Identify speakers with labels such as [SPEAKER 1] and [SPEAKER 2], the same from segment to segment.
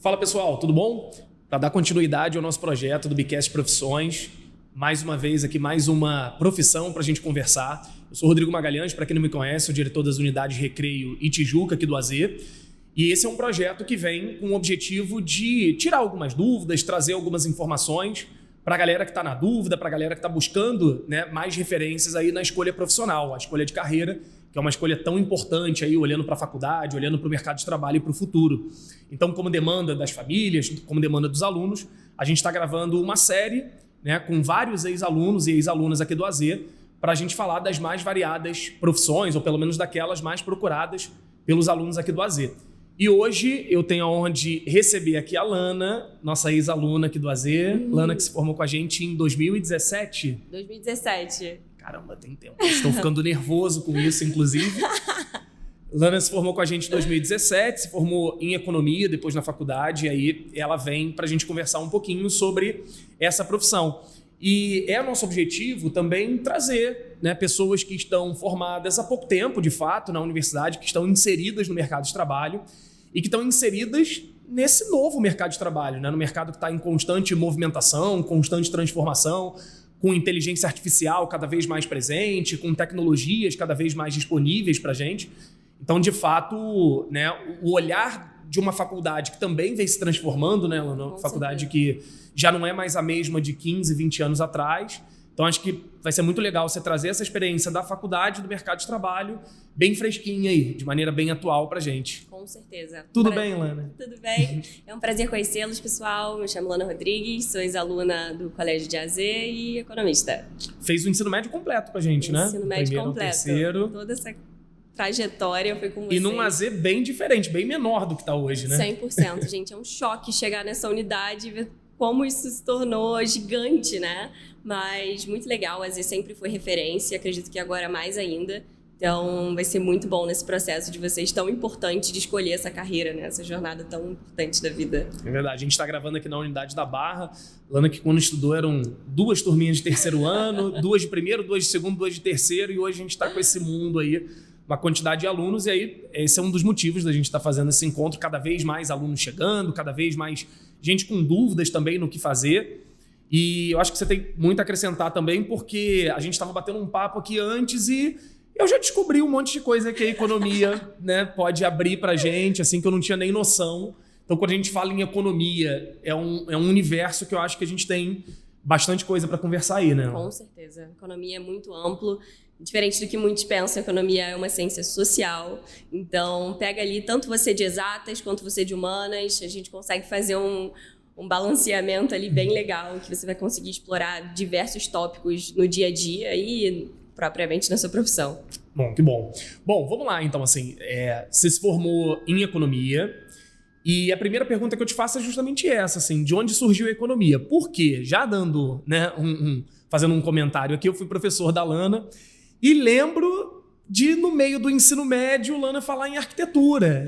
[SPEAKER 1] Fala pessoal, tudo bom? Para dar continuidade ao nosso projeto do Bicast Profissões, mais uma vez aqui, mais uma profissão para a gente conversar. Eu sou Rodrigo Magalhães, para quem não me conhece, sou diretor das unidades Recreio e Tijuca aqui do AZ. E esse é um projeto que vem com o objetivo de tirar algumas dúvidas, trazer algumas informações para a galera que está na dúvida, para a galera que está buscando, né, mais referências aí na escolha profissional, a escolha de carreira, que é uma escolha tão importante aí, olhando para a faculdade, olhando para o mercado de trabalho e para o futuro. Então, como demanda das famílias, como demanda dos alunos, a gente está gravando uma série, né, com vários ex-alunos e ex-alunas aqui do AZ, para a gente falar das mais variadas profissões, ou pelo menos daquelas mais procuradas pelos alunos aqui do AZ. E hoje eu tenho a honra de receber aqui a Lana, nossa ex-aluna aqui do AZ. Lana, que se formou com a gente em 2017.
[SPEAKER 2] 2017.
[SPEAKER 1] Caramba, tem tempo. Estou ficando nervoso com isso, inclusive. Lana se formou com a gente em 2017, se formou em economia, depois na faculdade, e aí ela vem para a gente conversar um pouquinho sobre essa profissão. E é nosso objetivo também trazer, né, pessoas que estão formadas há pouco tempo, de fato, na universidade, que estão inseridas no mercado de trabalho e que estão inseridas nesse novo mercado de trabalho, né, no mercado que está em constante movimentação, constante transformação, com inteligência artificial cada vez mais presente, com tecnologias cada vez mais disponíveis para a gente. Então, de fato, né, o olhar de uma faculdade que também vem se transformando, né, uma faculdade que já não é mais a mesma de 15, 20 anos atrás. Então, acho que vai ser muito legal você trazer essa experiência da faculdade, do mercado de trabalho, bem fresquinha aí, de maneira bem atual pra gente.
[SPEAKER 2] Com certeza.
[SPEAKER 1] Tudo bem, Lana?
[SPEAKER 2] Tudo bem. É um prazer conhecê-los, pessoal. Me chamo Lana Rodrigues, sou ex-aluna do Colégio de AZ e economista.
[SPEAKER 1] Fez o ensino médio completo com a gente, né?
[SPEAKER 2] Ensino médio
[SPEAKER 1] Primeiro
[SPEAKER 2] completo.
[SPEAKER 1] Terceiro.
[SPEAKER 2] Toda essa trajetória foi com vocês.
[SPEAKER 1] E num AZ bem diferente, bem menor do que tá hoje, né?
[SPEAKER 2] 100%, gente. É um choque chegar nessa unidade e ver como isso se tornou gigante, né? Mas muito legal, a AZ sempre foi referência, acredito que agora mais ainda. Então vai ser muito bom nesse processo de vocês tão importante de escolher essa carreira, né? Essa jornada tão importante da vida.
[SPEAKER 1] É verdade, a gente está gravando aqui na unidade da Barra. Lana, que quando estudou eram 2 turminhas de terceiro ano, 2 de primeiro, 2 de segundo, 2 de terceiro, e hoje a gente está com esse mundo aí, uma quantidade de alunos, e aí esse é um dos motivos da gente estar fazendo esse encontro, cada vez mais alunos chegando, cada vez mais gente com dúvidas também no que fazer. E eu acho que você tem muito a acrescentar também, porque a gente estava batendo um papo aqui antes e eu já descobri um monte de coisa que a economia, né, pode abrir pra gente, assim, que eu não tinha nem noção. Então, quando a gente fala em economia, é um universo que eu acho que a gente tem bastante coisa para conversar aí, né?
[SPEAKER 2] Com certeza. A economia é muito amplo. Diferente do que muitos pensam, a economia é uma ciência social. Então, pega ali tanto você de exatas quanto você de humanas. A gente consegue fazer um balanceamento ali bem legal, que você vai conseguir explorar diversos tópicos no dia a dia e propriamente na sua profissão.
[SPEAKER 1] Bom, que bom. Bom, vamos lá, então, assim, você se formou em economia e a primeira pergunta que eu te faço é justamente essa, assim, de onde surgiu a economia? Por quê? Já dando, né, fazendo um comentário aqui, eu fui professor da Lana e lembro de, no meio do ensino médio, Lana falar em arquitetura.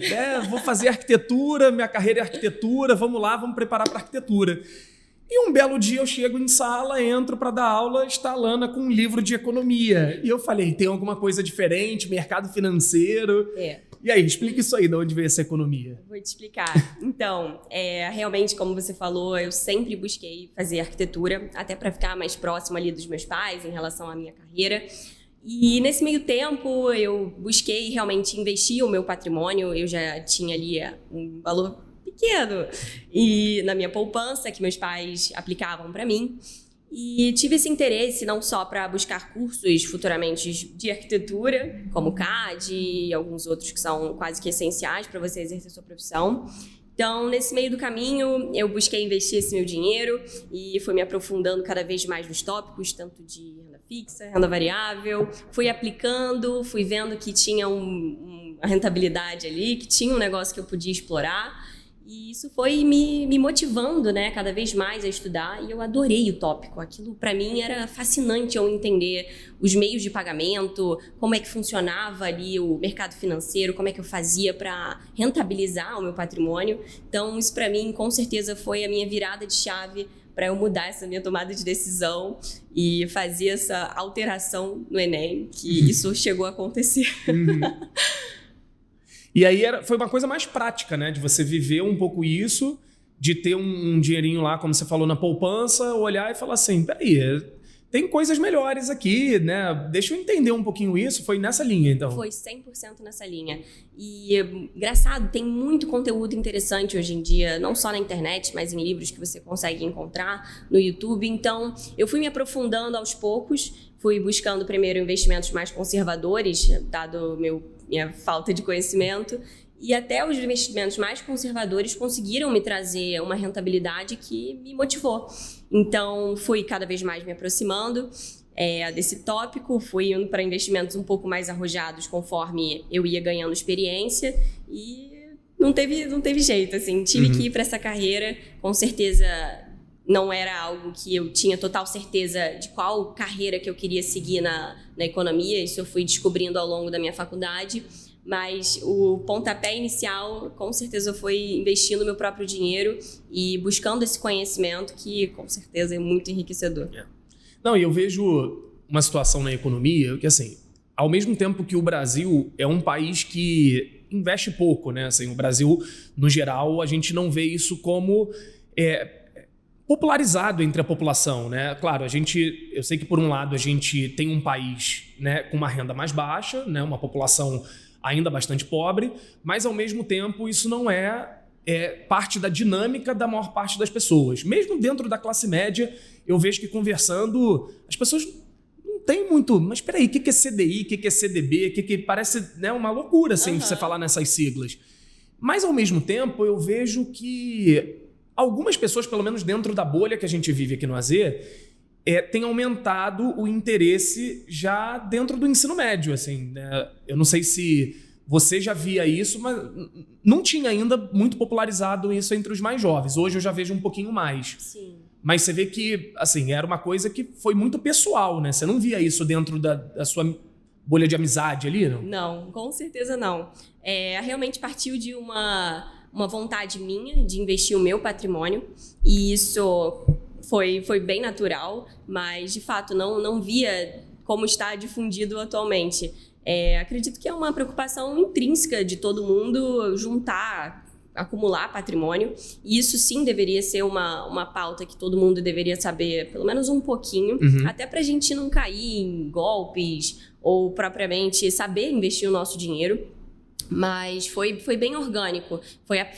[SPEAKER 1] Vou fazer arquitetura, minha carreira é arquitetura, vamos lá, vamos preparar para arquitetura. E um belo dia eu chego em sala, entro para dar aula, está a Lana com um livro de economia. E eu falei, tem alguma coisa diferente, mercado financeiro? E aí, explica isso aí, de onde veio essa economia.
[SPEAKER 2] Vou te explicar. Então, realmente, como você falou, eu sempre busquei fazer arquitetura, até para ficar mais próximo ali dos meus pais em relação à minha carreira. E nesse meio tempo, eu busquei realmente investir o meu patrimônio, eu já tinha ali um valor pequeno e na minha poupança que meus pais aplicavam para mim, e tive esse interesse não só para buscar cursos futuramente de arquitetura, como CAD e alguns outros que são quase que essenciais para você exercer sua profissão. Então, nesse meio do caminho, eu busquei investir esse meu dinheiro e fui me aprofundando cada vez mais nos tópicos, tanto de renda fixa, renda variável. Fui aplicando, fui vendo que tinha uma rentabilidade ali, que tinha um negócio que eu podia explorar. E isso foi me motivando, né, cada vez mais a estudar, e eu adorei o tópico. Aquilo, para mim, era fascinante eu entender os meios de pagamento, como é que funcionava ali o mercado financeiro, como é que eu fazia para rentabilizar o meu patrimônio. Então, isso para mim, com certeza, foi a minha virada de chave para eu mudar essa minha tomada de decisão e fazer essa alteração no Enem, que isso chegou a acontecer.
[SPEAKER 1] E aí foi uma coisa mais prática, né? De você viver um pouco isso, de ter um dinheirinho lá, como você falou, na poupança, olhar e falar assim, peraí, tem coisas melhores aqui, né? Deixa eu entender um pouquinho isso. Foi nessa linha, então?
[SPEAKER 2] Foi 100% nessa linha. E, engraçado, tem muito conteúdo interessante hoje em dia, não só na internet, mas em livros que você consegue encontrar no YouTube. Então, eu fui me aprofundando aos poucos, fui buscando primeiro investimentos mais conservadores, dado minha falta de conhecimento, e até os investimentos mais conservadores conseguiram me trazer uma rentabilidade que me motivou. Então, fui cada vez mais me aproximando desse tópico, fui indo para investimentos um pouco mais arrojados conforme eu ia ganhando experiência e não teve jeito, assim. Tive que ir para essa carreira, com certeza não era algo que eu tinha total certeza de qual carreira que eu queria seguir na economia, isso eu fui descobrindo ao longo da minha faculdade. Mas o pontapé inicial, com certeza, foi investindo meu próprio dinheiro e buscando esse conhecimento que, com certeza, é muito enriquecedor.
[SPEAKER 1] Não, e eu vejo uma situação na economia que, assim, ao mesmo tempo que o Brasil é um país que investe pouco, né? Assim, o Brasil, no geral, a gente não vê isso como popularizado entre a população, né? Claro, eu sei que, por um lado, a gente tem um país, né, com uma renda mais baixa, né, uma população ainda bastante pobre, mas ao mesmo tempo isso não é parte da dinâmica da maior parte das pessoas. Mesmo dentro da classe média, eu vejo que conversando, as pessoas não têm muito... Mas peraí, o que é CDI, o que é CDB, que parece, né, uma loucura assim, você falar nessas siglas. Mas ao mesmo tempo eu vejo que algumas pessoas, pelo menos dentro da bolha que a gente vive aqui no AZ, tem aumentado o interesse já dentro do ensino médio, assim, né? Eu não sei se você já via isso, mas não tinha ainda muito popularizado isso entre os mais jovens. Hoje eu já vejo um pouquinho mais.
[SPEAKER 2] Sim.
[SPEAKER 1] Mas você vê que, assim, era uma coisa que foi muito pessoal, né? Você não via isso dentro da sua bolha de amizade ali, não?
[SPEAKER 2] Não, com certeza não. Realmente partiu de uma vontade minha de investir o meu patrimônio, e isso foi bem natural, mas de fato não via como está difundido atualmente. Acredito que é uma preocupação intrínseca de todo mundo acumular patrimônio, e isso sim deveria ser uma pauta que todo mundo deveria saber pelo menos um pouquinho, até para a gente não cair em golpes ou propriamente saber investir o nosso dinheiro. Mas foi bem orgânico,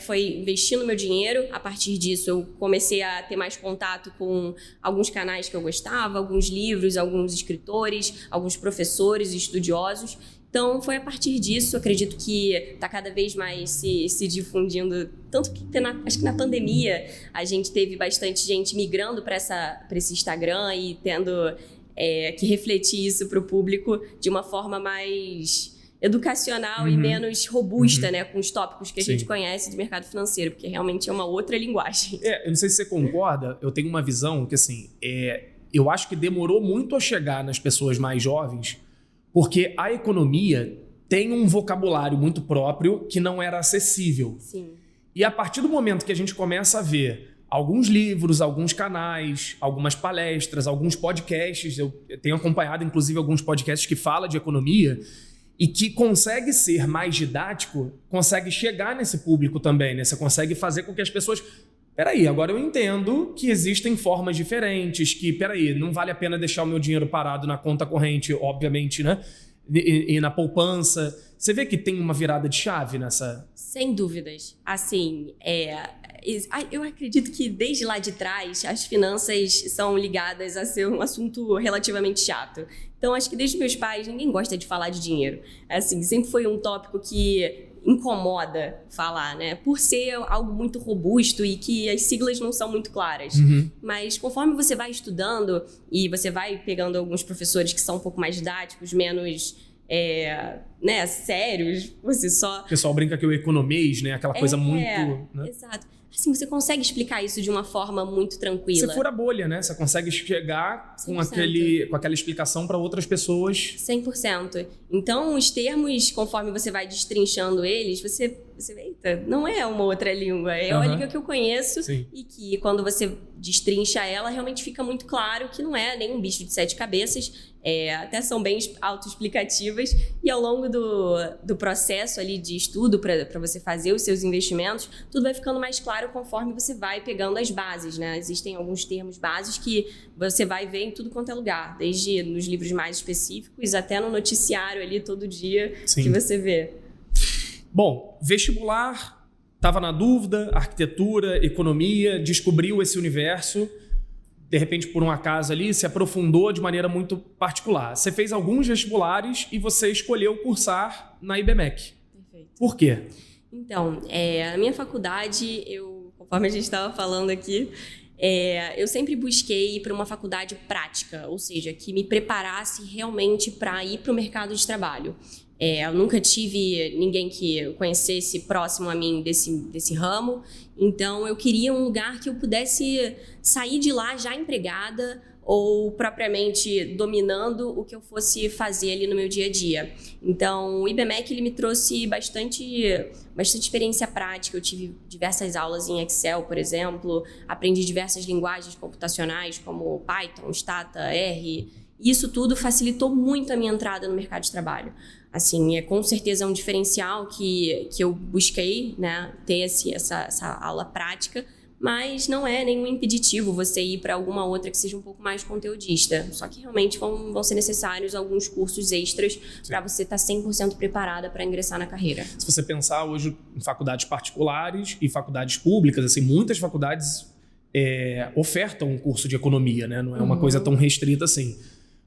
[SPEAKER 2] foi investindo meu dinheiro. A partir disso eu comecei a ter mais contato com alguns canais que eu gostava, alguns livros, alguns escritores, alguns professores, estudiosos. Então foi a partir disso, acredito que está cada vez mais se difundindo, tanto que acho que na pandemia a gente teve bastante gente migrando para esse Instagram e tendo que refletir isso para o público de uma forma mais educacional e menos robusta, né, com os tópicos que a gente conhece do mercado financeiro, porque realmente é uma outra linguagem.
[SPEAKER 1] Eu não sei se você concorda, eu tenho uma visão que, assim, eu acho que demorou muito a chegar nas pessoas mais jovens, porque a economia tem um vocabulário muito próprio que não era acessível.
[SPEAKER 2] Sim.
[SPEAKER 1] E a partir do momento que a gente começa a ver alguns livros, alguns canais, algumas palestras, alguns podcasts, eu tenho acompanhado, inclusive, alguns podcasts que falam de economia, e que consegue ser mais didático, consegue chegar nesse público também, né? Você consegue fazer com que as pessoas... Peraí, agora eu entendo que existem formas diferentes, que, peraí, não vale a pena deixar o meu dinheiro parado na conta corrente, obviamente, né? E na poupança. Você vê que tem uma virada de chave nessa...
[SPEAKER 2] Sem dúvidas. Assim, eu acredito que desde lá de trás as finanças são ligadas a ser um assunto relativamente chato. Então, acho que desde meus pais ninguém gosta de falar de dinheiro. Assim, sempre foi um tópico que incomoda falar, né? Por ser algo muito robusto e que as siglas não são muito claras. Mas conforme você vai estudando e você vai pegando alguns professores que são um pouco mais didáticos, menos... né, sérios, você só...
[SPEAKER 1] O pessoal brinca que o economês, né? Aquela coisa muito... Né?
[SPEAKER 2] Exato. Assim, você consegue explicar isso de uma forma muito tranquila.
[SPEAKER 1] Você fura a bolha, né? Você consegue chegar com aquela explicação para outras pessoas.
[SPEAKER 2] 100%. Então, os termos, conforme você vai destrinchando eles, você vê, eita, não é uma outra língua. É uma língua que eu conheço. Sim. E que quando você destrincha ela, realmente fica muito claro que não é nenhum bicho de 7 cabeças. Até são bem autoexplicativas, e ao longo do processo ali de estudo para você fazer os seus investimentos, tudo vai ficando mais claro claro, conforme você vai pegando as bases, né? Existem alguns termos básicos que você vai ver em tudo quanto é lugar, desde nos livros mais específicos até no noticiário ali todo dia. Sim. Que você vê.
[SPEAKER 1] Bom, vestibular, estava na dúvida, arquitetura, economia, descobriu esse universo, de repente, por um acaso ali, se aprofundou de maneira muito particular. Você fez alguns vestibulares e você escolheu cursar na IBMEC. Perfeito. Por quê?
[SPEAKER 2] Então, na minha faculdade, conforme a gente estava falando aqui, eu sempre busquei ir para uma faculdade prática, ou seja, que me preparasse realmente para ir para o mercado de trabalho. Eu nunca tive ninguém que eu conhecesse próximo a mim desse ramo, então eu queria um lugar que eu pudesse sair de lá já empregada ou propriamente dominando o que eu fosse fazer ali no meu dia a dia. Então, o IBMEC ele me trouxe bastante experiência prática. Eu tive diversas aulas em Excel, por exemplo, aprendi diversas linguagens computacionais como Python, Stata, R. Isso tudo facilitou muito a minha entrada no mercado de trabalho. Assim, com certeza um diferencial que eu busquei, né, ter essa aula prática, mas não é nenhum impeditivo você ir para alguma outra que seja um pouco mais conteudista. Só que realmente vão ser necessários alguns cursos extras para você estar 100% preparada para ingressar na carreira.
[SPEAKER 1] Se você pensar hoje em faculdades particulares e faculdades públicas, assim, muitas faculdades ofertam um curso de economia, né? Não é uma coisa tão restrita assim.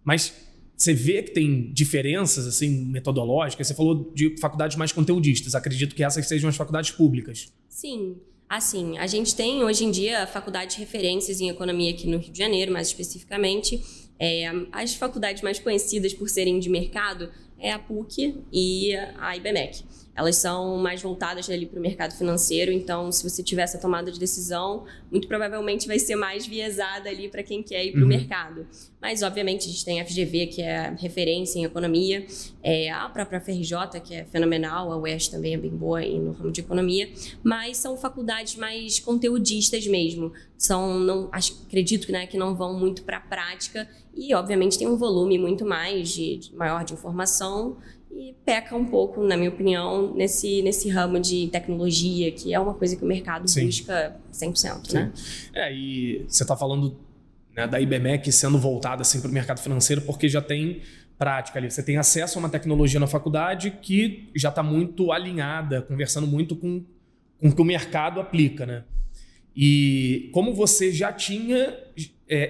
[SPEAKER 1] Mas você vê que tem diferenças assim, metodológicas. Você falou de faculdades mais conteudistas. Acredito que essas sejam as faculdades públicas.
[SPEAKER 2] Sim. Assim, a gente tem hoje em dia faculdades de referências em economia aqui no Rio de Janeiro, mais especificamente. As faculdades mais conhecidas por serem de mercado é a PUC e a IBMEC. Elas são mais voltadas ali para o mercado financeiro, então se você tiver essa tomada de decisão, muito provavelmente vai ser mais viesada ali para quem quer ir para o mercado. Mas, obviamente, a gente tem a FGV, que é referência em economia, a própria FRJ, que é fenomenal, a UERJ também é bem boa no ramo de economia, mas são faculdades mais conteudistas mesmo. Acredito né, que não vão muito para a prática e, obviamente, tem um volume muito maior de informação, e peca um pouco, na minha opinião, nesse ramo de tecnologia, que é uma coisa que o mercado busca 100%, Sim. né?
[SPEAKER 1] E você está falando, né, da IBMEC sendo voltada assim, para o mercado financeiro, porque já tem prática ali. Você tem acesso a uma tecnologia na faculdade que já está muito alinhada, conversando muito com o que o mercado aplica, né? E como você já tinha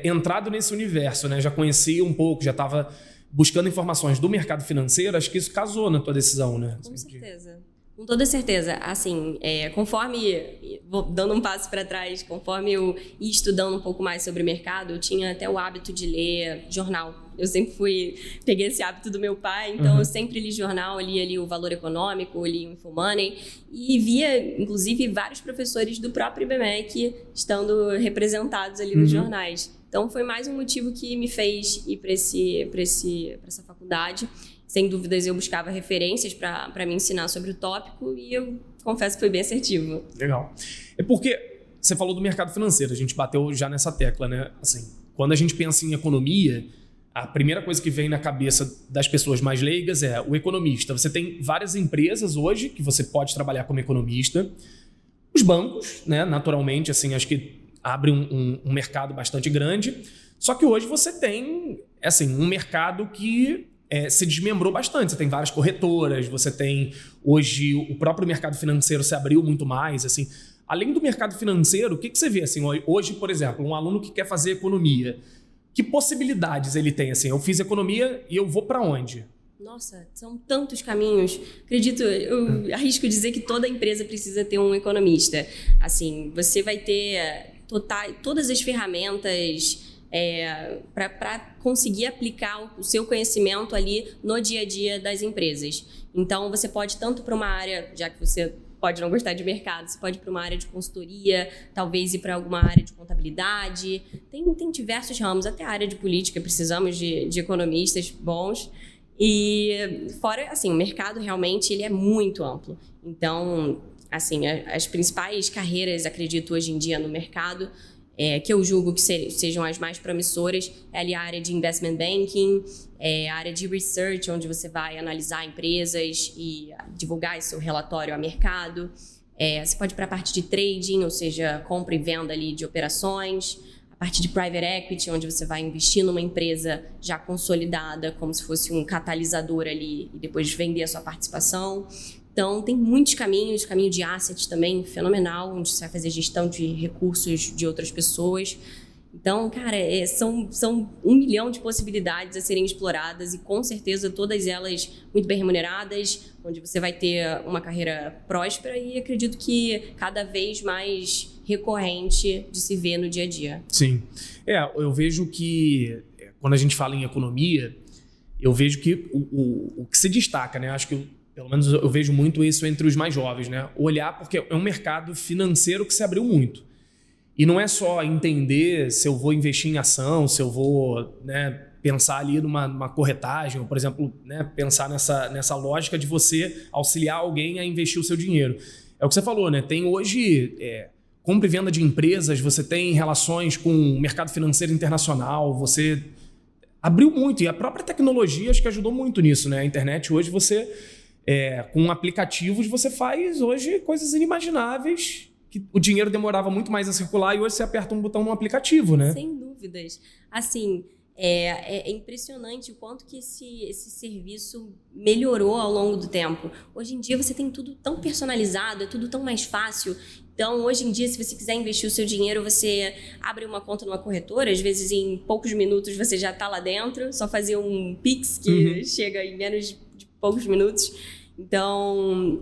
[SPEAKER 1] entrado nesse universo, né? Já conhecia um pouco, já estava buscando informações do mercado financeiro, acho que isso casou na tua decisão, né?
[SPEAKER 2] Com certeza. Com toda certeza. Assim, conforme, dando um passo para trás, conforme eu ia estudando um pouco mais sobre o mercado, eu tinha até o hábito de ler jornal. Eu sempre peguei esse hábito do meu pai, então eu sempre li jornal, li ali o Valor Econômico, li o Infomoney e via, inclusive, vários professores do próprio IBMEC estando representados ali nos jornais. Então, foi mais um motivo que me fez ir para essa faculdade. Sem dúvidas, eu buscava referências para me ensinar sobre o tópico e eu confesso que foi bem assertivo.
[SPEAKER 1] Legal. É porque você falou do mercado financeiro, a gente bateu já nessa tecla, né? Assim, quando a gente pensa em economia, a primeira coisa que vem na cabeça das pessoas mais leigas é o economista. Você tem várias empresas hoje que você pode trabalhar como economista. Os bancos, né? Naturalmente, assim, acho que abre um mercado bastante grande. Só que hoje você tem assim, um mercado que se desmembrou bastante. Você tem várias corretoras, você tem hoje o próprio mercado financeiro se abriu muito mais. Assim, além do mercado financeiro, o que você vê? Assim, hoje, por exemplo, um aluno que quer fazer economia, que possibilidades ele tem? Assim, eu fiz economia e eu vou para onde?
[SPEAKER 2] Nossa, são tantos caminhos. Eu arrisco dizer que toda empresa precisa ter um economista. Assim, você vai ter todas as ferramentas para conseguir aplicar o seu conhecimento ali no dia a dia das empresas. Então, você pode tanto para uma área, já que você pode não gostar de mercado, você pode ir para uma área de consultoria, talvez ir para alguma área de contabilidade. Tem diversos ramos, até a área de política, precisamos de economistas bons. E fora, assim, o mercado realmente ele é muito amplo. Então, assim, as principais carreiras, acredito, hoje em dia no mercado, que eu julgo que sejam as mais promissoras, é ali a área de investment banking, a área de research, onde você vai analisar empresas e divulgar seu relatório ao mercado. Você pode ir para a parte de trading, ou seja, compra e venda ali de operações, a parte de private equity, onde você vai investir numa empresa já consolidada, como se fosse um catalisador ali, e depois vender a sua participação. Então, tem muitos caminhos, caminho de assets também, fenomenal, onde você vai fazer gestão de recursos de outras pessoas. Então, cara, são 1 milhão de possibilidades a serem exploradas e, com certeza, todas elas muito bem remuneradas, onde você vai ter uma carreira próspera e acredito que cada vez mais recorrente de se ver no dia a dia.
[SPEAKER 1] Sim. Eu vejo que, quando a gente fala em economia, eu vejo que o que se destaca, né? Acho que, pelo menos, eu vejo muito isso entre os mais jovens, né? Olhar, porque é um mercado financeiro que se abriu muito. E não é só entender se eu vou investir em ação, se eu vou, né, pensar ali numa corretagem, ou, por exemplo, né, pensar nessa lógica de você auxiliar alguém a investir o seu dinheiro. É o que você falou, né? Tem hoje compra e venda de empresas, você tem relações com o mercado financeiro internacional, você abriu muito. E a própria tecnologia acho que ajudou muito nisso, né? A internet hoje você, com aplicativos, você faz hoje coisas inimagináveis, que o dinheiro demorava muito mais a circular e hoje você aperta um botão no aplicativo, né?
[SPEAKER 2] Sem dúvidas. Assim, é impressionante o quanto que esse serviço melhorou ao longo do tempo. Hoje em dia você tem tudo tão personalizado, é tudo tão mais fácil. Então, hoje em dia, se você quiser investir o seu dinheiro, você abre uma conta numa corretora, às vezes em poucos minutos você já está lá dentro, só fazer um Pix que chega em menos de poucos minutos. Então,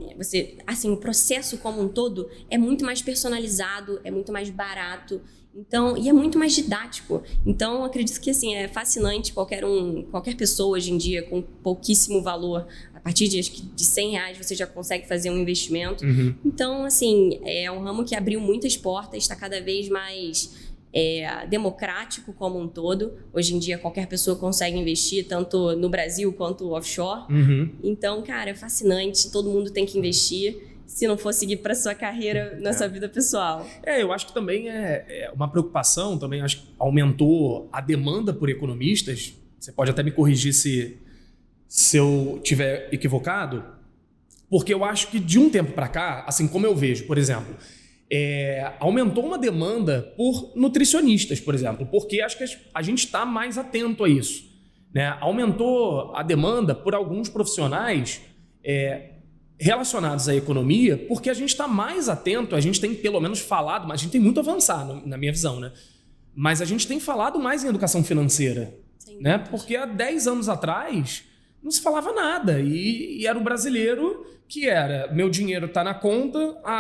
[SPEAKER 2] o processo como um todo é muito mais personalizado, é muito mais barato, então, e é muito mais didático. Então, acredito que assim, é fascinante qualquer pessoa hoje em dia com pouquíssimo valor. A partir de R$100 você já consegue fazer um investimento. Então, assim, é um ramo que abriu muitas portas, está cada vez mais democrático como um todo. Hoje em dia qualquer pessoa consegue investir, tanto no Brasil quanto offshore. Então, cara, é fascinante, todo mundo tem que investir, se não for seguir para sua carreira na sua vida pessoal.
[SPEAKER 1] Eu acho que também é uma preocupação, também acho que aumentou a demanda por economistas. Você pode até me corrigir se eu estiver equivocado, porque eu acho que de um tempo para cá, assim como eu vejo, por exemplo, aumentou uma demanda por nutricionistas, por exemplo, porque acho que a gente está mais atento a isso, né? Aumentou a demanda por alguns profissionais relacionados à economia, porque a gente está mais atento, a gente tem pelo menos falado, mas a gente tem muito a avançar, na minha visão, né? Mas a gente tem falado mais em educação financeira, né? Porque há 10 anos atrás não se falava nada e era o brasileiro que meu dinheiro está na conta,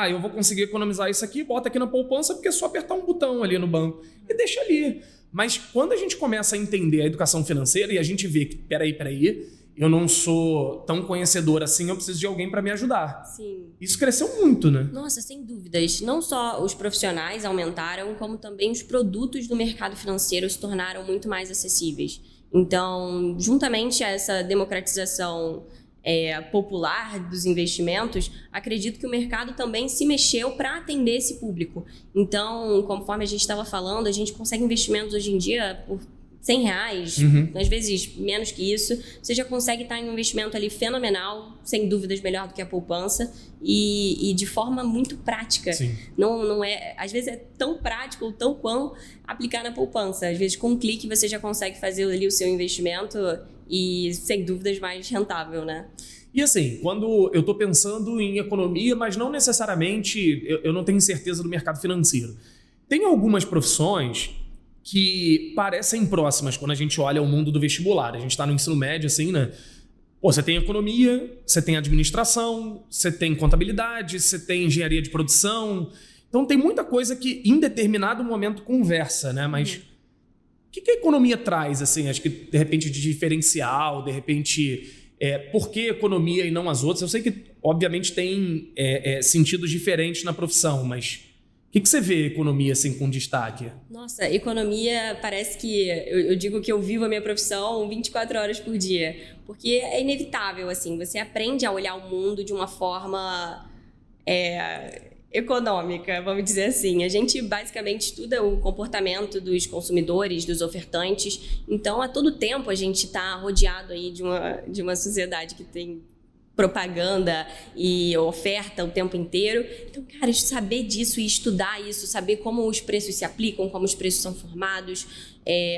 [SPEAKER 1] eu vou conseguir economizar isso aqui, bota aqui na poupança porque é só apertar um botão ali no banco e deixa ali. Mas quando a gente começa a entender a educação financeira e a gente vê que, peraí, eu não sou tão conhecedor assim, eu preciso de alguém para me ajudar.
[SPEAKER 2] Sim.
[SPEAKER 1] Isso cresceu muito, né?
[SPEAKER 2] Nossa, sem dúvidas. Não só os profissionais aumentaram, como também os produtos do mercado financeiro se tornaram muito mais acessíveis. Então, juntamente a essa democratização popular dos investimentos, acredito que o mercado também se mexeu para atender esse público. Então, conforme a gente estava falando, a gente consegue investimentos hoje em dia por R$100, às vezes menos que isso, você já consegue estar em um investimento ali fenomenal, sem dúvidas melhor do que a poupança e de forma muito prática.
[SPEAKER 1] Sim.
[SPEAKER 2] Não às vezes é tão prático ou tão quão aplicar na poupança. Às vezes com um clique você já consegue fazer ali o seu investimento e sem dúvidas mais rentável, né?
[SPEAKER 1] E assim, quando eu estou pensando em economia, mas não necessariamente, eu não tenho certeza do mercado financeiro. Tem algumas profissões que parecem próximas quando a gente olha o mundo do vestibular. A gente está no ensino médio, assim, né? Você tem economia, você tem administração, você tem contabilidade, você tem engenharia de produção. Então tem muita coisa que em determinado momento conversa, né? Mas o que a economia traz, assim? Acho que de repente de diferencial, de repente por que economia e não as outras? Eu sei que obviamente tem sentidos diferentes na profissão, mas o que você vê economia assim com destaque?
[SPEAKER 2] Nossa, economia parece que eu digo que eu vivo a minha profissão 24 horas por dia, porque é inevitável, assim, você aprende a olhar o mundo de uma forma econômica, vamos dizer assim. A gente basicamente estuda o comportamento dos consumidores, dos ofertantes, então a todo tempo a gente está rodeado aí de uma sociedade que tem propaganda e oferta o tempo inteiro. Então, cara, saber disso e estudar isso, saber como os preços se aplicam, como os preços são formados,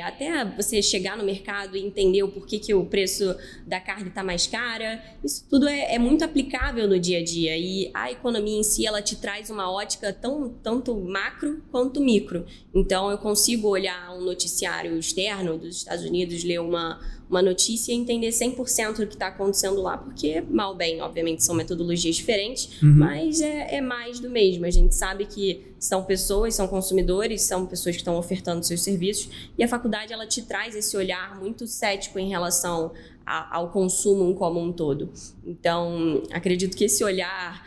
[SPEAKER 2] até você chegar no mercado e entender o porquê que o preço da carne está mais cara, isso tudo é muito aplicável no dia a dia. E a economia em si, ela te traz uma ótica tanto macro quanto micro. Então, eu consigo olhar um noticiário externo dos Estados Unidos, ler uma notícia e entender 100% do que está acontecendo lá, porque, mal bem, obviamente, são metodologias diferentes, mas é mais do mesmo. A gente sabe que são pessoas, são consumidores, são pessoas que estão ofertando seus serviços, e a faculdade, ela te traz esse olhar muito cético em relação ao consumo como um todo. Então, acredito que esse olhar,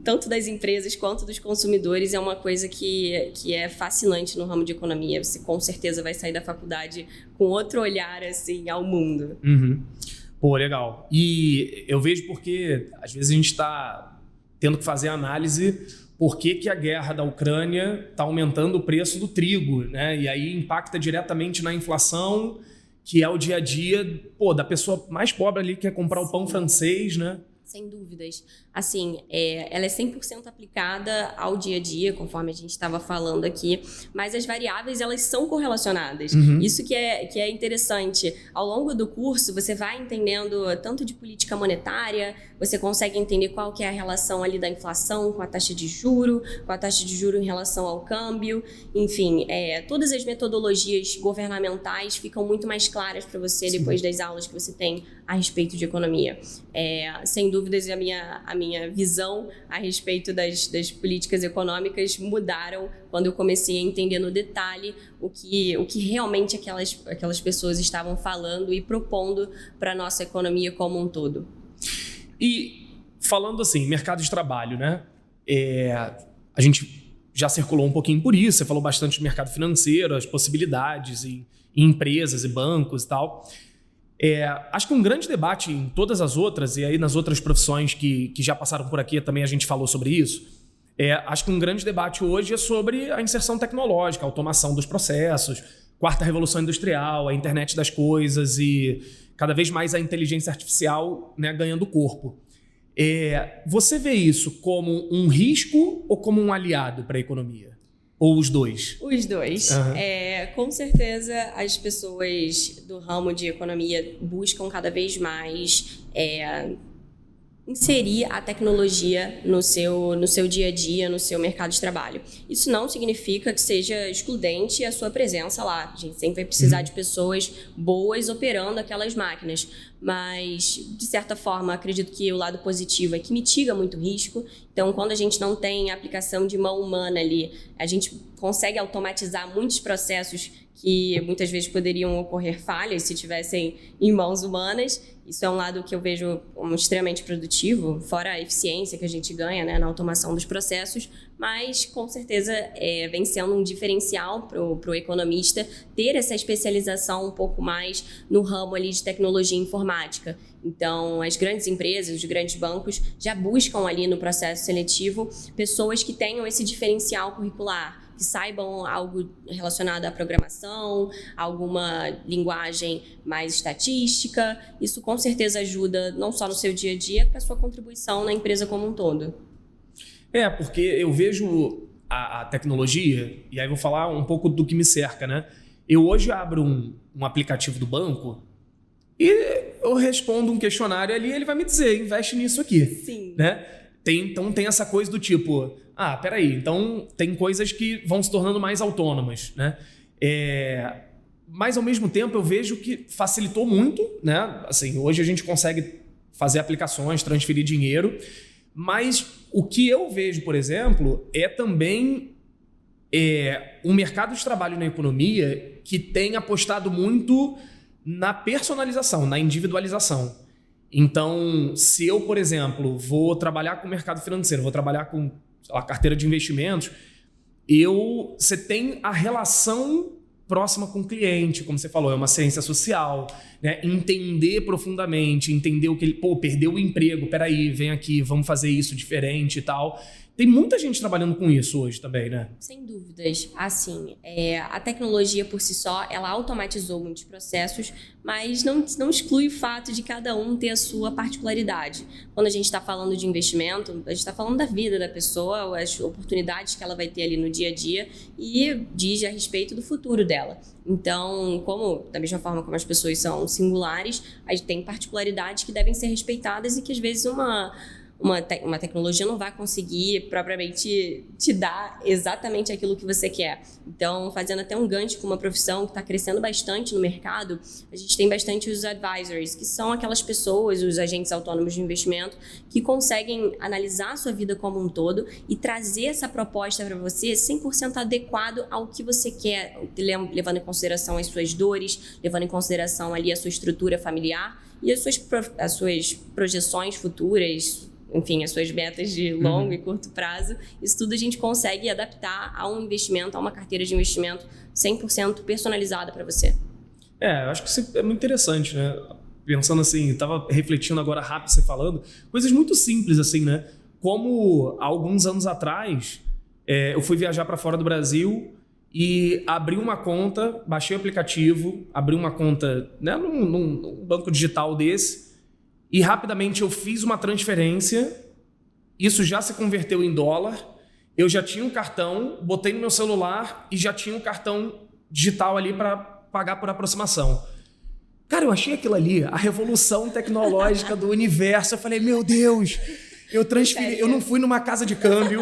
[SPEAKER 2] tanto das empresas quanto dos consumidores, é uma coisa que é fascinante no ramo de economia. Você com certeza vai sair da faculdade com outro olhar assim, ao mundo.
[SPEAKER 1] Pô, legal. E eu vejo porque, às vezes, a gente está tendo que fazer análise por que a guerra da Ucrânia está aumentando o preço do trigo, né? E aí impacta diretamente na inflação, que é o dia a dia, da pessoa mais pobre ali que quer comprar o pão francês, né?
[SPEAKER 2] Sem dúvidas. Assim, ela é 100% aplicada ao dia a dia, conforme a gente estava falando aqui, mas as variáveis, elas são correlacionadas. Isso que é interessante. Ao longo do curso, você vai entendendo tanto de política monetária, você consegue entender qual que é a relação ali da inflação com a taxa de juro, com a taxa de juro em relação ao câmbio. Enfim, todas as metodologias governamentais ficam muito mais claras para você depois das aulas que você tem a respeito de economia. Sem dúvidas, a minha visão a respeito das políticas econômicas mudaram quando eu comecei a entender no detalhe o que realmente aquelas pessoas estavam falando e propondo para a nossa economia como um todo.
[SPEAKER 1] E falando assim, mercado de trabalho, né? A gente já circulou um pouquinho por isso, você falou bastante de mercado financeiro, as possibilidades em empresas e bancos e tal. Acho que um grande debate em todas as outras, e aí nas outras profissões que já passaram por aqui também a gente falou sobre isso, acho que um grande debate hoje é sobre a inserção tecnológica, a automação dos processos, quarta revolução industrial, a internet das coisas e cada vez mais a inteligência artificial, né, ganhando corpo. Você vê isso como um risco ou como um aliado para a economia? Ou os dois?
[SPEAKER 2] Os dois. Com certeza, as pessoas do ramo de economia buscam cada vez mais inserir a tecnologia no seu dia a dia, no seu mercado de trabalho. Isso não significa que seja excludente a sua presença lá. A gente sempre vai precisar de pessoas boas operando aquelas máquinas. Mas, de certa forma, acredito que o lado positivo é que mitiga muito o risco. Então, quando a gente não tem aplicação de mão humana ali, a gente consegue automatizar muitos processos que muitas vezes poderiam ocorrer falhas se tivessem em mãos humanas. Isso é um lado que eu vejo como extremamente produtivo, fora a eficiência que a gente ganha, né, na automação dos processos, mas com certeza vem sendo um diferencial para o economista ter essa especialização um pouco mais no ramo ali de tecnologia informática. Então, as grandes empresas, os grandes bancos já buscam ali no processo seletivo pessoas que tenham esse diferencial curricular, que saibam algo relacionado à programação, alguma linguagem mais estatística. Isso com certeza ajuda não só no seu dia a dia, para a sua contribuição na empresa como um todo.
[SPEAKER 1] Porque eu vejo a tecnologia, e aí vou falar um pouco do que me cerca, né? Eu hoje abro um aplicativo do banco e eu respondo um questionário ali e ele vai me dizer, investe nisso aqui.
[SPEAKER 2] Sim.
[SPEAKER 1] Né? Então tem essa coisa do tipo, peraí, então tem coisas que vão se tornando mais autônomas, né? Mas ao mesmo tempo eu vejo que facilitou muito, né? Assim, hoje a gente consegue fazer aplicações, transferir dinheiro, mas o que eu vejo, por exemplo, é também um mercado de trabalho na economia que tem apostado muito na personalização, na individualização. Então, se eu, por exemplo, vou trabalhar com o mercado financeiro, vou trabalhar com a carteira de investimentos, você tem a relação próxima com o cliente, como você falou, é uma ciência social, né? Entender profundamente, entender o que ele, perdeu o emprego, peraí, vem aqui, vamos fazer isso diferente e tal. Tem muita gente trabalhando com isso hoje também, né?
[SPEAKER 2] Sem dúvidas. Assim, a tecnologia por si só, ela automatizou muitos processos, mas não exclui o fato de cada um ter a sua particularidade. Quando a gente está falando de investimento, a gente está falando da vida da pessoa, as oportunidades que ela vai ter ali no dia a dia e diz a respeito do futuro dela. Então, da mesma forma como as pessoas são singulares, a gente tem particularidades que devem ser respeitadas e que às vezes uma tecnologia não vai conseguir propriamente te dar exatamente aquilo que você quer. Então, fazendo até um gancho com uma profissão que está crescendo bastante no mercado, a gente tem bastante os advisors, que são aquelas pessoas, os agentes autônomos de investimento, que conseguem analisar a sua vida como um todo e trazer essa proposta para você 100% adequado ao que você quer, levando em consideração as suas dores, levando em consideração ali a sua estrutura familiar e as suas projeções futuras, enfim, as suas metas de longo e curto prazo. Isso tudo a gente consegue adaptar a um investimento, a uma carteira de investimento 100% personalizada para você.
[SPEAKER 1] Eu acho que isso é muito interessante, né? Pensando assim, estava refletindo agora rápido você falando, coisas muito simples assim, né? Como há alguns anos atrás, eu fui viajar para fora do Brasil e abri uma conta, baixei o aplicativo, abri uma conta, né, num banco digital desse, e rapidamente eu fiz uma transferência, isso já se converteu em dólar, eu já tinha um cartão, botei no meu celular e já tinha um cartão digital ali para pagar por aproximação. Cara, eu achei aquilo ali, a revolução tecnológica do universo. Eu falei, meu Deus, eu transferi, eu não fui numa casa de câmbio,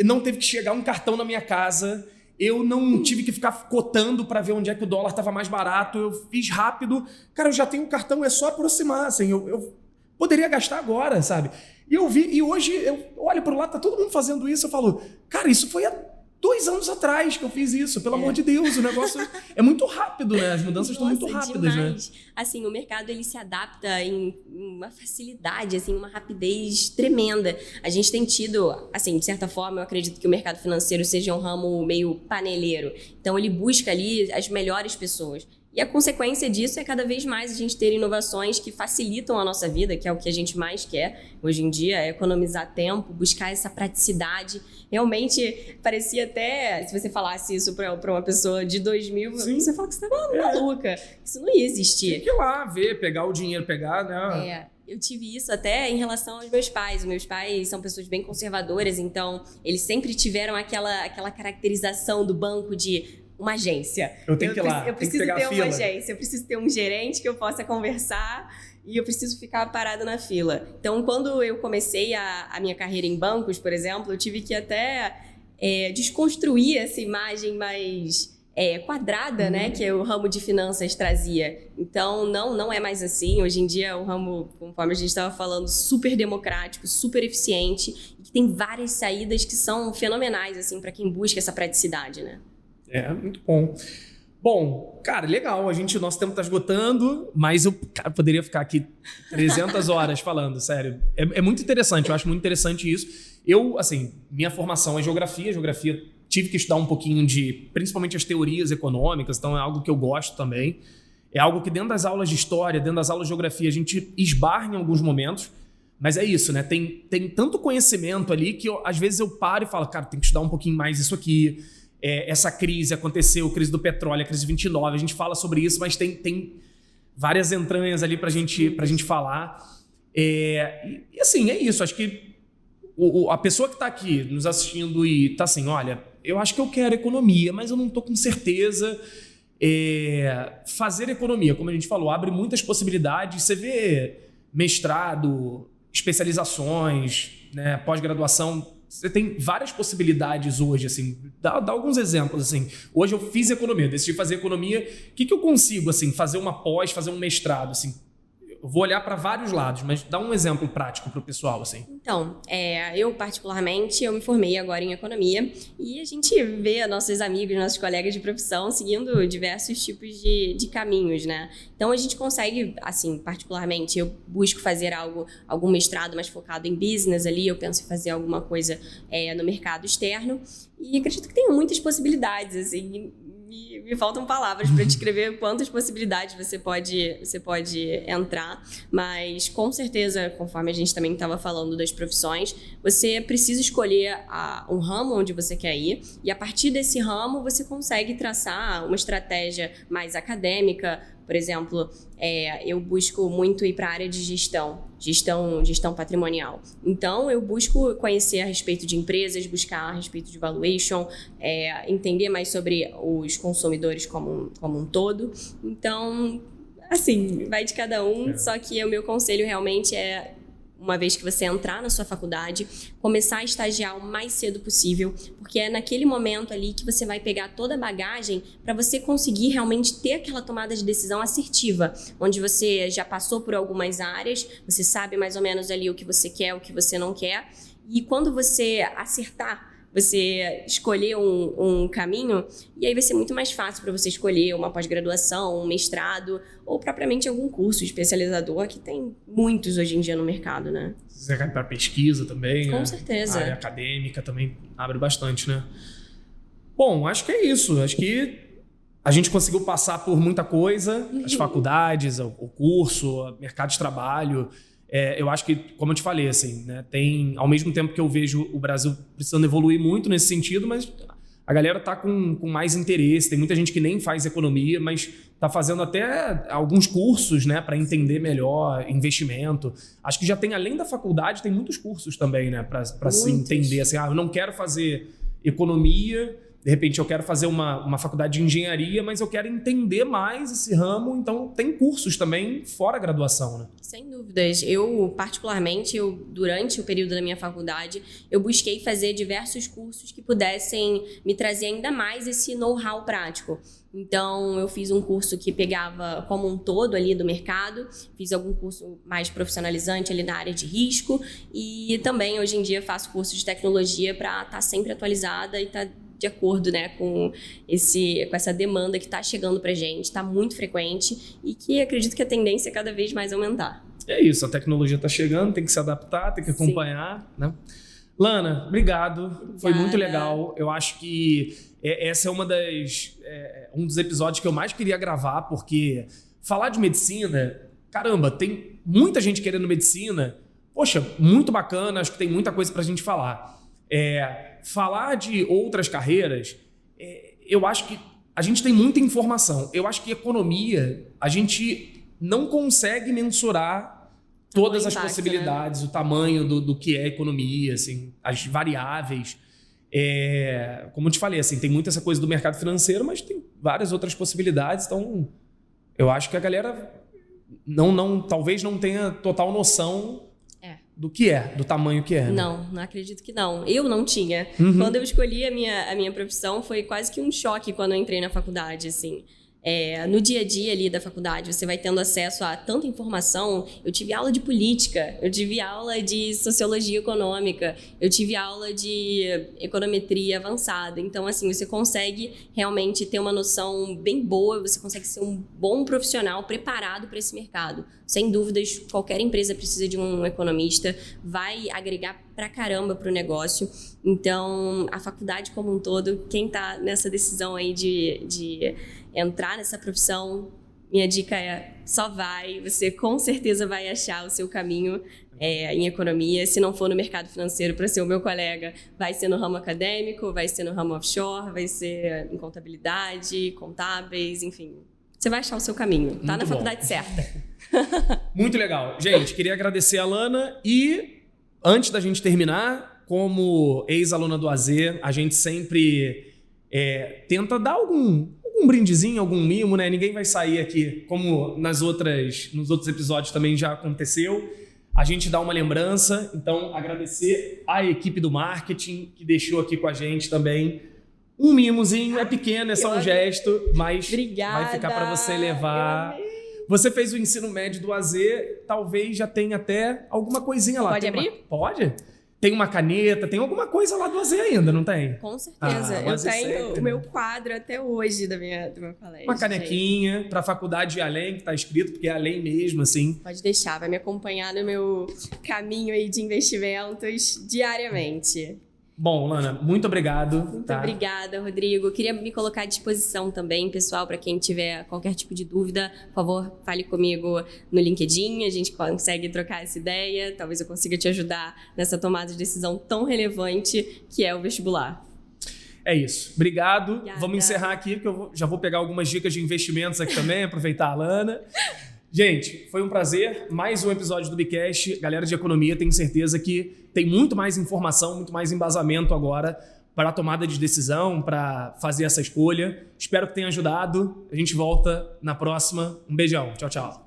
[SPEAKER 1] não teve que chegar um cartão na minha casa, eu não tive que ficar cotando para ver onde é que o dólar estava mais barato, eu fiz rápido. Cara, eu já tenho um cartão, é só aproximar, assim, eu poderia gastar agora, sabe? E eu vi, e hoje eu olho para o lado, tá todo mundo fazendo isso, eu falo, cara, isso foi há 2 anos atrás que eu fiz isso, pelo amor de Deus, o negócio é muito rápido, né? As mudanças estão muito rápidas,
[SPEAKER 2] demais,
[SPEAKER 1] né?
[SPEAKER 2] Assim, o mercado ele se adapta em uma facilidade, assim, uma rapidez tremenda. A gente tem tido, assim, de certa forma, eu acredito que o mercado financeiro seja um ramo meio paneleiro. Então, ele busca ali as melhores pessoas. E a consequência disso é cada vez mais a gente ter inovações que facilitam a nossa vida, que é o que a gente mais quer hoje em dia, é economizar tempo, buscar essa praticidade. Realmente, parecia até, se você falasse isso para uma pessoa de 2000,
[SPEAKER 1] Sim.
[SPEAKER 2] você fala que você estava maluca. Isso não ia existir.
[SPEAKER 1] Tem que ir lá ver, pegar o dinheiro, pegar, né?
[SPEAKER 2] Eu tive isso até em relação aos meus pais. Meus pais são pessoas bem conservadoras, então eles sempre tiveram aquela caracterização do banco de uma agência.
[SPEAKER 1] Eu tenho que ir lá,
[SPEAKER 2] eu preciso
[SPEAKER 1] ter
[SPEAKER 2] uma agência, eu preciso ter um gerente que eu possa conversar e eu preciso ficar parada na fila. Então, quando eu comecei a minha carreira em bancos, por exemplo, eu tive que até desconstruir essa imagem mais quadrada, né, que o ramo de finanças trazia. Então, não é mais assim. Hoje em dia, o ramo, conforme a gente estava falando, super democrático, super eficiente e que tem várias saídas que são fenomenais, assim, para quem busca essa praticidade, né?
[SPEAKER 1] Muito bom. Bom, cara, legal. Nosso tempo está esgotando, mas eu poderia ficar aqui 300 horas falando, sério. É muito interessante, eu acho muito interessante isso. Eu, assim, minha formação é geografia. Geografia, tive que estudar um pouquinho principalmente as teorias econômicas, então é algo que eu gosto também. É algo que dentro das aulas de história, dentro das aulas de geografia, a gente esbarra em alguns momentos, mas é isso, né? Tem tanto conhecimento ali que às vezes eu paro e falo, cara, tem que estudar um pouquinho mais isso aqui. Essa crise aconteceu, crise do petróleo, a crise de 29, a gente fala sobre isso, mas tem várias entranhas ali pra gente falar. E assim, é isso. Acho que a pessoa que tá aqui nos assistindo e tá assim, olha, eu acho que eu quero economia, mas eu não tô com certeza. Fazer economia, como a gente falou, abre muitas possibilidades. Você vê mestrado, especializações, né, pós-graduação. Você tem várias possibilidades hoje, assim. Dá alguns exemplos, assim. Hoje eu fiz economia, decidi fazer economia. O que eu consigo, assim, fazer uma pós, fazer um mestrado, assim? Eu vou olhar para vários lados, mas dá um exemplo prático para o pessoal, assim.
[SPEAKER 2] Então, eu particularmente, eu me formei agora em economia e a gente vê nossos amigos, nossos colegas de profissão seguindo diversos tipos de caminhos, né? Então, a gente consegue, assim, particularmente, eu busco fazer algum mestrado mais focado em business ali, eu penso em fazer alguma coisa no mercado externo e acredito que tem muitas possibilidades, assim. me faltam palavras para descrever quantas possibilidades você pode entrar, mas com certeza, conforme a gente também estava falando das profissões, você precisa escolher um ramo onde você quer ir, e a partir desse ramo você consegue traçar uma estratégia mais acadêmica. Por exemplo, eu busco muito ir para a área de gestão patrimonial. Então, eu busco conhecer a respeito de empresas, buscar a respeito de valuation, entender mais sobre os consumidores como um todo. Então, assim, vai de cada um, só que o meu conselho realmente é, uma vez que você entrar na sua faculdade, começar a estagiar o mais cedo possível, porque é naquele momento ali que você vai pegar toda a bagagem para você conseguir realmente ter aquela tomada de decisão assertiva, onde você já passou por algumas áreas, você sabe mais ou menos ali o que você quer, o que você não quer, e quando você acertar, você escolher um caminho, e aí vai ser muito mais fácil para você escolher uma pós-graduação, um mestrado, ou propriamente algum curso especializador, que tem muitos hoje em dia no mercado, né?
[SPEAKER 1] Você quer para pesquisa também,
[SPEAKER 2] com
[SPEAKER 1] né?
[SPEAKER 2] certeza.
[SPEAKER 1] A área acadêmica também abre bastante, né? Bom, acho que é isso. Acho que a gente conseguiu passar por muita coisa, as faculdades, o curso, o mercado de trabalho. Eu acho que, como eu te falei, assim, né, ao mesmo tempo que eu vejo o Brasil precisando evoluir muito nesse sentido, mas a galera tá com mais interesse. Tem muita gente que nem faz economia, mas tá fazendo até alguns cursos, né, para entender melhor investimento. Acho que já tem, além da faculdade, tem muitos cursos também, né, para se entender. Assim, eu não quero fazer economia, de repente eu quero fazer uma faculdade de engenharia, mas eu quero entender mais esse ramo, então tem cursos também fora a graduação, né?
[SPEAKER 2] Sem dúvidas. Eu, particularmente, durante o período da minha faculdade, eu busquei fazer diversos cursos que pudessem me trazer ainda mais esse know-how prático. Então, eu fiz um curso que pegava como um todo ali do mercado, fiz algum curso mais profissionalizante ali na área de risco, e também, hoje em dia, faço curso de tecnologia para estar sempre atualizada e estar de acordo, né, com essa demanda que está chegando para a gente, está muito frequente, e que acredito que a tendência é cada vez mais aumentar.
[SPEAKER 1] É isso, a tecnologia está chegando, tem que se adaptar, tem que acompanhar, né? Lana, obrigado,
[SPEAKER 2] Obrigada.
[SPEAKER 1] Foi muito legal. Eu acho que essa é um dos episódios que eu mais queria gravar, porque falar de medicina, caramba, tem muita gente querendo medicina, poxa, muito bacana, acho que tem muita coisa para a gente falar. Falar de outras carreiras, eu acho que a gente tem muita informação. Eu acho que economia, a gente não consegue mensurar todas as possibilidades, né? O tamanho do que é economia, assim, as variáveis. Como eu te falei, assim, tem muita essa coisa do mercado financeiro, mas tem várias outras possibilidades. Então, eu acho que a galera talvez não tenha total noção do que do tamanho que é. Né?
[SPEAKER 2] Não acredito que não. Eu não tinha. Quando eu escolhi a minha profissão, foi quase que um choque quando eu entrei na faculdade, assim. No dia a dia ali da faculdade, você vai tendo acesso a tanta informação. Eu tive aula de política, eu tive aula de sociologia econômica, eu tive aula de econometria avançada. Então, assim, você consegue realmente ter uma noção bem boa, você consegue ser um bom profissional preparado para esse mercado. Sem dúvidas, qualquer empresa precisa de um economista, vai agregar pra caramba pro negócio. Então, a faculdade como um todo, quem tá nessa decisão aí de entrar nessa profissão, minha dica só vai, você com certeza vai achar o seu caminho em economia. Se não for no mercado financeiro, para ser o meu colega, vai ser no ramo acadêmico, vai ser no ramo offshore, vai ser em contabilidade, contábeis, enfim. Você vai achar o seu caminho, tá na faculdade certa.
[SPEAKER 1] Muito legal. Gente, queria agradecer a Lana e, antes da gente terminar, como ex-aluna do AZ, a gente sempre tenta dar algum brindezinho, algum mimo, né? Ninguém vai sair aqui, como nos outros episódios também já aconteceu. A gente dá uma lembrança, então agradecer a equipe do marketing que deixou aqui com a gente também um mimozinho. É pequeno, é só um gesto, mas
[SPEAKER 2] Obrigada.
[SPEAKER 1] Vai ficar para você levar. Você fez o ensino médio do AZ, talvez já tenha até alguma coisinha lá.
[SPEAKER 2] Pode abrir?
[SPEAKER 1] Pode? Tem uma caneta, tem alguma coisa lá do AZ ainda, não tem?
[SPEAKER 2] Com certeza. Eu tenho o meu quadro até hoje do meu colégio.
[SPEAKER 1] Uma canequinha para a faculdade de além, que tá escrito, porque é além mesmo, assim.
[SPEAKER 2] Pode deixar, vai me acompanhar no meu caminho aí de investimentos diariamente.
[SPEAKER 1] Bom, Lana, muito obrigado.
[SPEAKER 2] Muito obrigada, Rodrigo. Queria me colocar à disposição também, pessoal, para quem tiver qualquer tipo de dúvida, por favor, fale comigo no LinkedIn, a gente consegue trocar essa ideia, talvez eu consiga te ajudar nessa tomada de decisão tão relevante que é o vestibular.
[SPEAKER 1] É isso. Obrigado.
[SPEAKER 2] Obrigada.
[SPEAKER 1] Vamos encerrar aqui, porque eu já vou pegar algumas dicas de investimentos aqui também, aproveitar a Lana. Gente, foi um prazer. Mais um episódio do Bicast. Galera de economia, tenho certeza que tem muito mais informação, muito mais embasamento agora para a tomada de decisão, para fazer essa escolha. Espero que tenha ajudado. A gente volta na próxima. Um beijão. Tchau, tchau.